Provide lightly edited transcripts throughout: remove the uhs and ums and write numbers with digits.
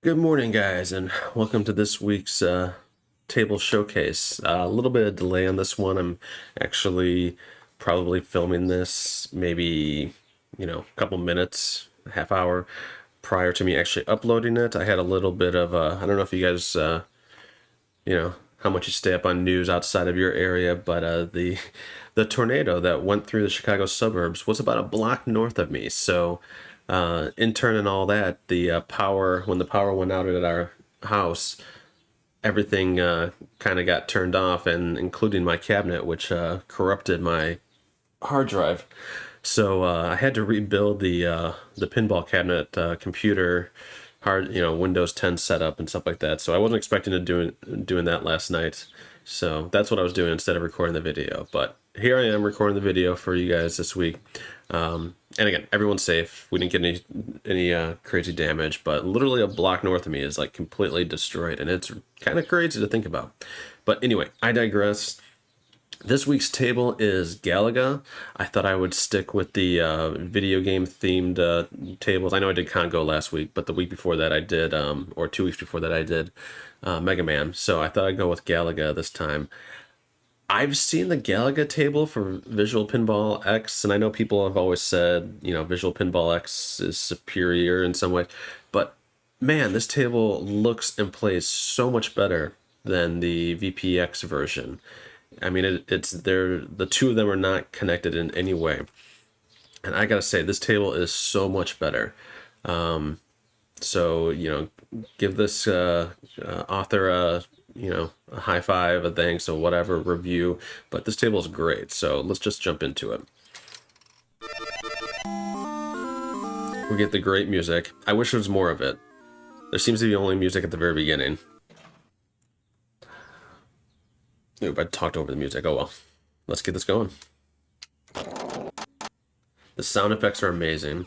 Good morning, guys, and welcome to this week's table showcase. A little bit of delay on this one. I'm actually probably filming this maybe, a couple minutes, a half hour prior to me actually uploading it. I had a little bit of I don't know if you guys, how much you stay up on news outside of your area, but the tornado that went through the Chicago suburbs was about a block north of me. So intern and all that, the power, when the power went out at our house, everything kind of got turned off, and including my cabinet, which corrupted my hard drive. So I had to rebuild the pinball cabinet computer hard, Windows 10 setup and stuff like that. So I wasn't expecting to doing that last night. So that's what I was doing instead of recording the video. But here I am recording the video for you guys this week. And again, everyone's safe. We didn't get any crazy damage, but literally a block north of me is like completely destroyed, and it's kind of crazy to think about. But anyway, I digress. This week's table is Galaga. I thought I would stick with the video game themed tables. I know I did Congo last week, but the week before that I did, or 2 weeks before that I did Mega Man. So I thought I'd go with Galaga this time. I've seen the Galaga table for Visual Pinball X, and I know people have always said, Visual Pinball X is superior in some way, but man, this table looks and plays so much better than the VPX version. I mean, the two of them are not connected in any way. And I gotta say, this table is so much better. So, give this author a high five, a thanks, or whatever review. But this table is great. So let's just jump into it. We get the great music. I wish there was more of it. There seems to be only music at the very beginning. Oop, I talked over the music. Oh well. Let's get this going. The sound effects are amazing.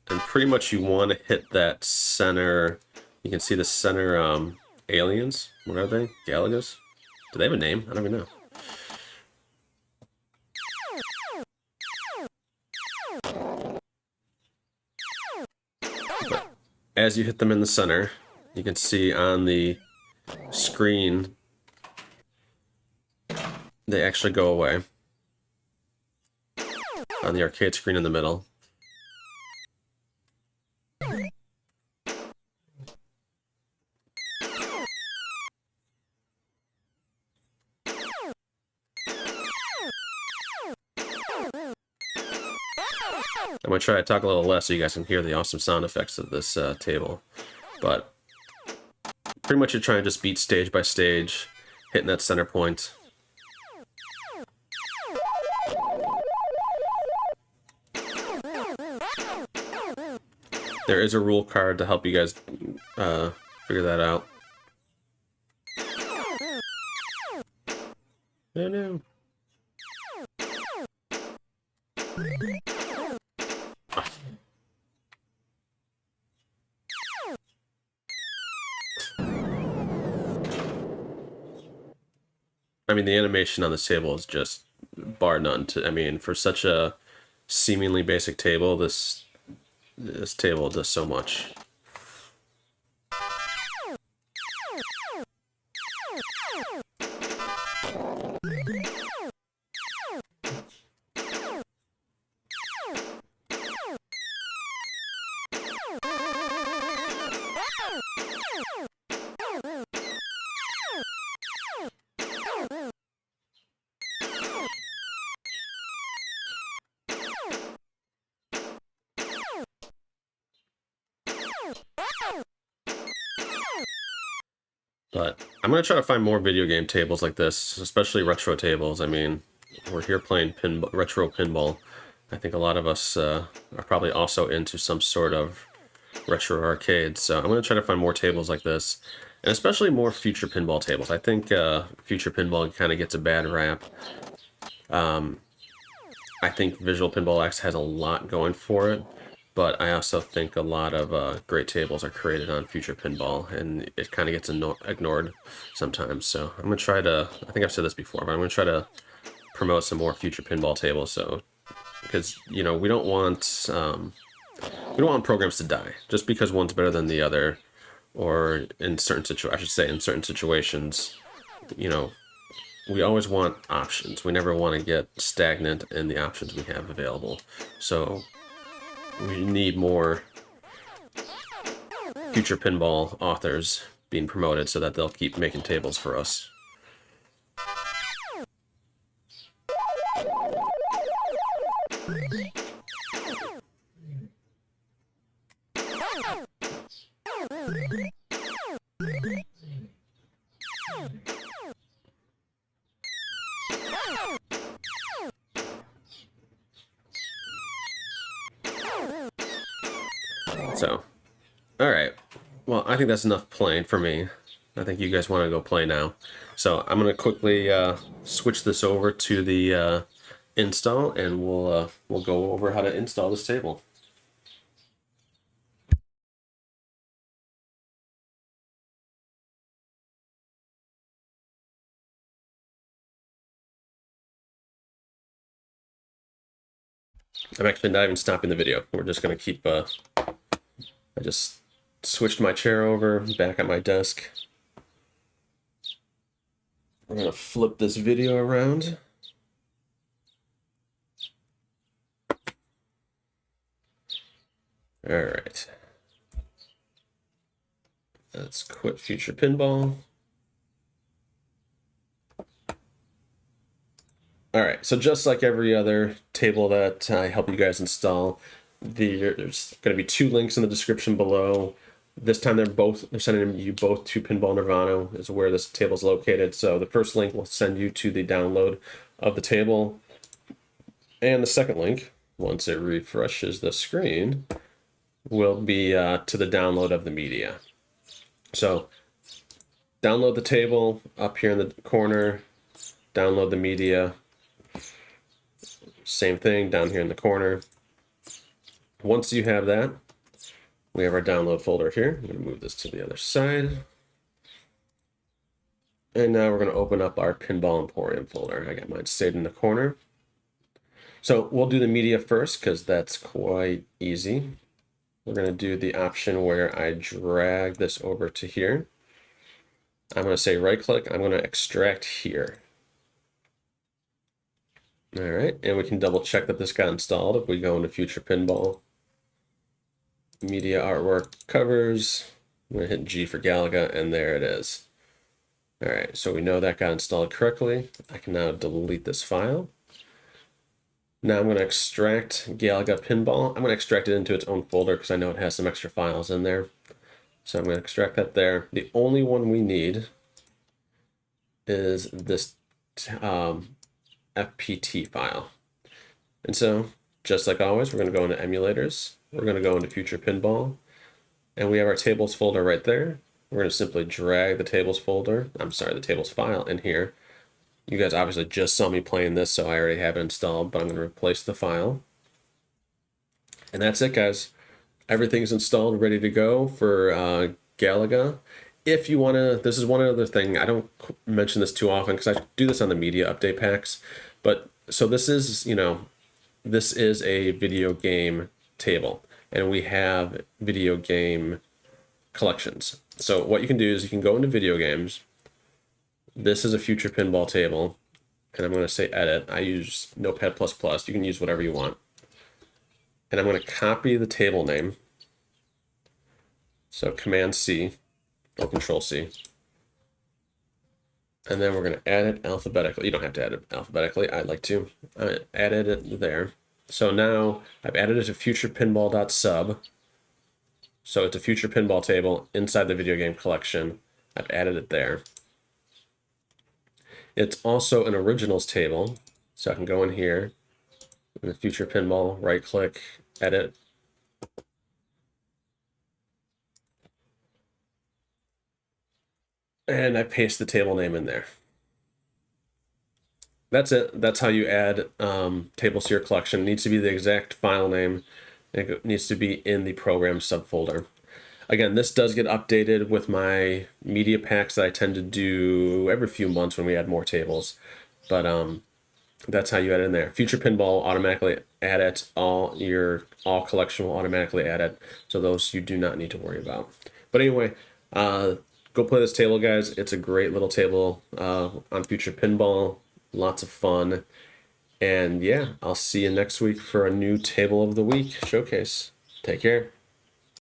And pretty much you want to hit that center. You can see the center aliens. What are they? Galagas? Do they have a name? I don't even know. But as you hit them in the center, you can see on the screen they actually go away. On the arcade screen in the middle. I'm going to try to talk a little less so you guys can hear the awesome sound effects of this table. But pretty much you're trying to just beat stage by stage, hitting that center point. There is a rule card to help you guys figure that out. Oh no. I mean, the animation on this table is just bar none. I mean, for such a seemingly basic table, this table does so much. But I'm going to try to find more video game tables like this, especially retro tables. I mean, we're here playing retro pinball. I think a lot of us are probably also into some sort of retro arcade. So I'm going to try to find more tables like this, and especially more future pinball tables. I think future pinball kind of gets a bad rap. I think Visual Pinball X has a lot going for it, but I also think a lot of great tables are created on Future Pinball, and it kind of gets ignored sometimes. So I'm going to try to, I think I've said this before, but I'm going to try to promote some more Future Pinball tables. So because we don't want programs to die just because one's better than the other, or in certain I should say in certain situations, we always want options. We never want to get stagnant in the options we have available. So we need more future pinball authors being promoted so that they'll keep making tables for us. So, all right. Well, I think that's enough playing for me. I think you guys want to go play now. So I'm going to quickly switch this over to the install, and we'll go over how to install this table. I'm actually not even stopping the video. We're just going to keep... I just switched my chair over, back at my desk. We're going to flip this video around. All right. Let's quit Future Pinball. All right, so just like every other table that I help you guys install, there's going to be 2 links in the description below. This time they're sending you both to Pinball Nirvana, is where this table is located. So the first link will send you to the download of the table, and the second link, once it refreshes the screen, will be to the download of the media. So download the table up here in the corner, download the media. Same thing down here in the corner. Once you have that, we have our download folder here. I'm going to move this to the other side. And now we're going to open up our Pinball Emporium folder. I got mine saved in the corner. So we'll do the media first because that's quite easy. We're going to do the option where I drag this over to here. I'm going to say right click. I'm going to extract here. All right, and we can double check that this got installed if we go into Future Pinball. Media artwork covers. I'm going to hit G for Galaga, and there it is. All right, so we know that got installed correctly. I can now delete this file. Now I'm going to extract Galaga Pinball. I'm going to extract it into its own folder because I know it has some extra files in there. So I'm going to extract that there. The only one we need is this FPT file. And so, just like always, we're going to go into emulators. We're going to go into Future Pinball. And we have our tables folder right there. We're going to simply drag the tables file in here. You guys obviously just saw me playing this, so I already have it installed, but I'm going to replace the file. And that's it, guys. Everything's installed, ready to go for Galaga. If you want to, this is one other thing, I don't mention this too often because I do this on the media update packs, but so this is, this is a video game table, and we have video game collections. So what you can do is you can go into video games. This is a Future Pinball table, and I'm going to say edit. I use Notepad++. You can use whatever you want. And I'm going to copy the table name. So Command C. Or Control C. And then we're going to add it alphabetically. You don't have to add it alphabetically. I'd like to. I added it there. So now I've added it to futurepinball.sub. So it's a Future Pinball table inside the video game collection. I've added it there. It's also an originals table. So I can go in here in the Future Pinball, right click, edit. And I paste the table name in there. That's it. That's how you add tables to your collection. It needs to be the exact file name. It needs to be in the program subfolder. Again, this does get updated with my media packs that I tend to do every few months when we add more tables. But That's how you add it in there. Future Pinball will automatically add it. All collection will automatically add it. So those you do not need to worry about. But anyway, go play this table, guys. It's a great little table on Future Pinball. Lots of fun. And yeah, I'll see you next week for a new Table of the Week showcase. Take care.